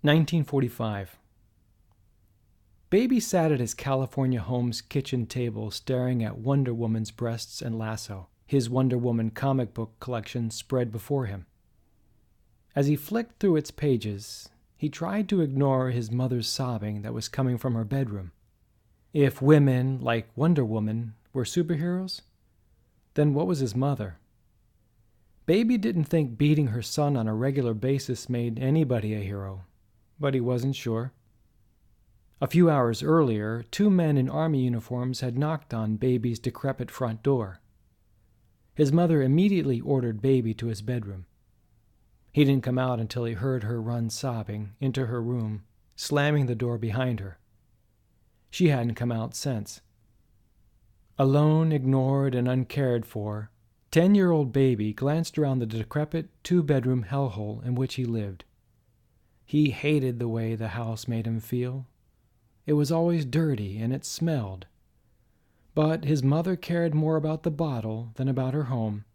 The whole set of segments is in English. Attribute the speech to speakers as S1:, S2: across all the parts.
S1: 1945. Baby sat at his California home's kitchen table staring at Wonder Woman's breasts and lasso, his Wonder Woman comic book collection spread before him. As he flicked through its pages, he tried to ignore his mother's sobbing that was coming from her bedroom. If women, like Wonder Woman, were superheroes, then what was his mother? Baby didn't think beating her son on a regular basis made anybody a hero, but he wasn't sure. A few hours earlier, 2 men in army uniforms had knocked on Baby's decrepit front door. His mother immediately ordered Baby to his bedroom. He didn't come out until he heard her run sobbing into her room, slamming the door behind her. She hadn't come out since. Alone, ignored, and uncared for, 10-year-old Baby glanced around the decrepit 2-bedroom hellhole in which he lived. He hated the way the house made him feel. It was always dirty and it smelled. But his mother cared more about the bottle than about her home,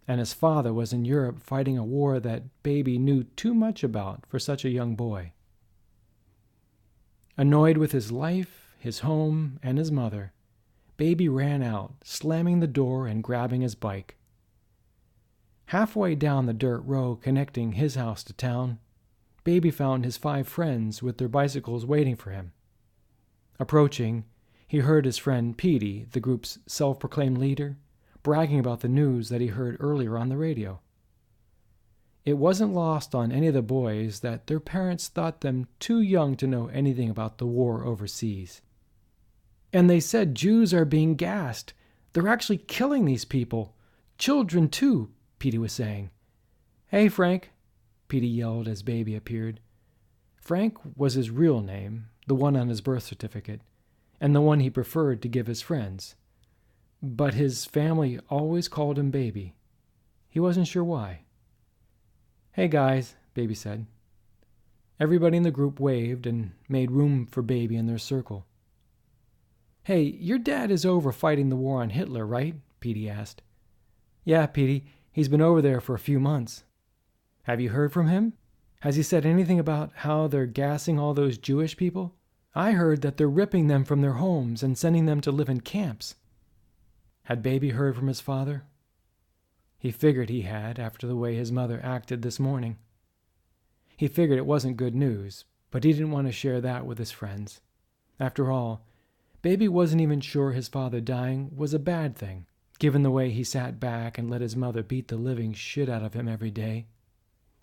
S1: and his father was in Europe fighting a war that Baby knew too much about for such a young boy. Annoyed with his life, his home, and his mother, Baby ran out, slamming the door and grabbing his bike. Halfway down the dirt road connecting his house to town, Baby found his 5 friends with their bicycles waiting for him. Approaching, he heard his friend Petey, the group's self-proclaimed leader, bragging about the news that he heard earlier on the radio. It wasn't lost on any of the boys that their parents thought them too young to know anything about the war overseas. And they said Jews are being gassed. They're actually killing these people. Children, too, Petey was saying. "Hey, Frank," Petey yelled as Baby appeared. Frank was his real name, the one on his birth certificate, and the one he preferred to give his friends. But his family always called him Baby. He wasn't sure why. "Hey, guys," Baby said. Everybody in the group waved and made room for Baby in their circle. "Hey, your dad is over fighting the war on Hitler, right?" Petey asked. "Yeah, Petey. He's been over there for a few months." "Have you heard from him? Has he said anything about how they're gassing all those Jewish people? I heard that they're ripping them from their homes and sending them to live in camps." Had Baby heard from his father? He figured he had after the way his mother acted this morning. He figured it wasn't good news, but he didn't want to share that with his friends. After all, Baby wasn't even sure his father dying was a bad thing, given the way he sat back and let his mother beat the living shit out of him every day.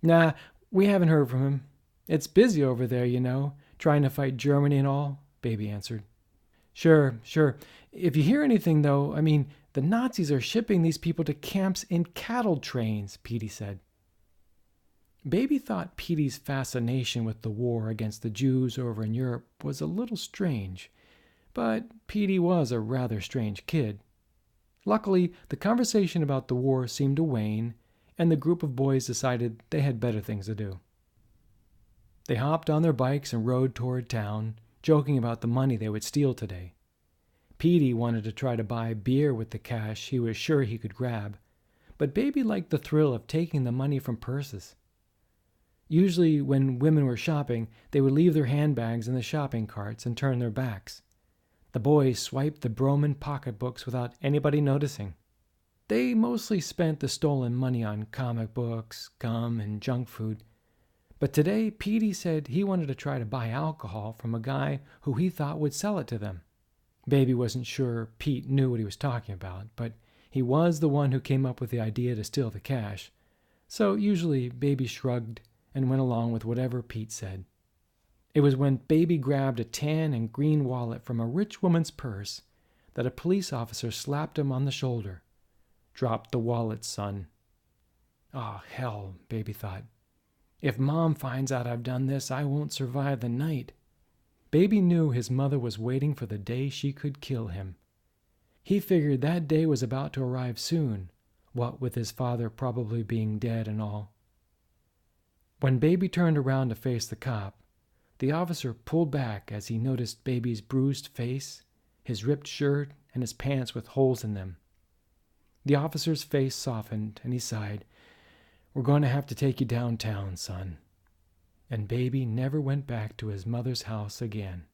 S1: "Nah, we haven't heard from him. It's busy over there, you know, trying to fight Germany and all," Baby answered. Sure. If you hear anything, though, the Nazis are shipping these people to camps in cattle trains," Petey said. Baby thought Petey's fascination with the war against the Jews over in Europe was a little strange, but Petey was a rather strange kid. Luckily, the conversation about the war seemed to wane, and the group of boys decided they had better things to do. They hopped on their bikes and rode toward town, joking about the money they would steal today. Petey wanted to try to buy beer with the cash he was sure he could grab, but Baby liked the thrill of taking the money from purses. Usually, when women were shopping, they would leave their handbags in the shopping carts and turn their backs. The boys swiped the Broman pocketbooks without anybody noticing. They mostly spent the stolen money on comic books, gum, and junk food. But today, Petey said he wanted to try to buy alcohol from a guy who he thought would sell it to them. Baby wasn't sure Pete knew what he was talking about, but he was the one who came up with the idea to steal the cash, so usually Baby shrugged and went along with whatever Pete said. It was when Baby grabbed a tan and green wallet from a rich woman's purse that a police officer slapped him on the shoulder. "Drop the wallet, son." "Oh, hell," Baby thought. "If Mom finds out I've done this, I won't survive the night." Baby knew his mother was waiting for the day she could kill him. He figured that day was about to arrive soon, what with his father probably being dead and all. When Baby turned around to face the cop, the officer pulled back as he noticed Baby's bruised face, his ripped shirt, and his pants with holes in them. The officer's face softened, and he sighed. "We're going to have to take you downtown, son." and Baby never went back to his mother's house again.